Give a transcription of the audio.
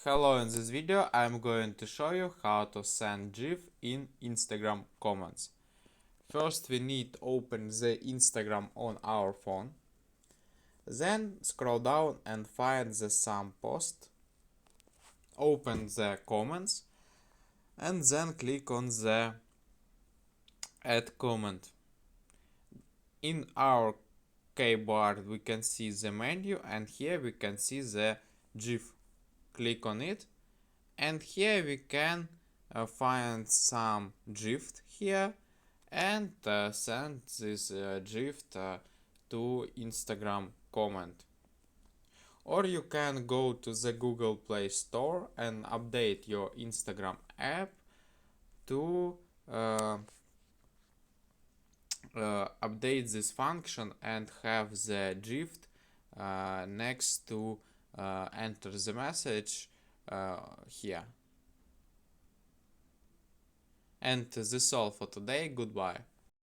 Hello, in this video I'm going to show you how to send GIF in Instagram comments. First we need to open the Instagram on our phone. Then scroll down and find the some post. Open the comments and then click on the add comment. In our keyboard we can see the menu and here we can see the GIF. Click on it. And here we can find some GIF here and send this GIF to Instagram comment. Or you can go to the Google Play Store and update your Instagram app to update this function and have the GIF next to enter the message here. And this is all for today. Goodbye.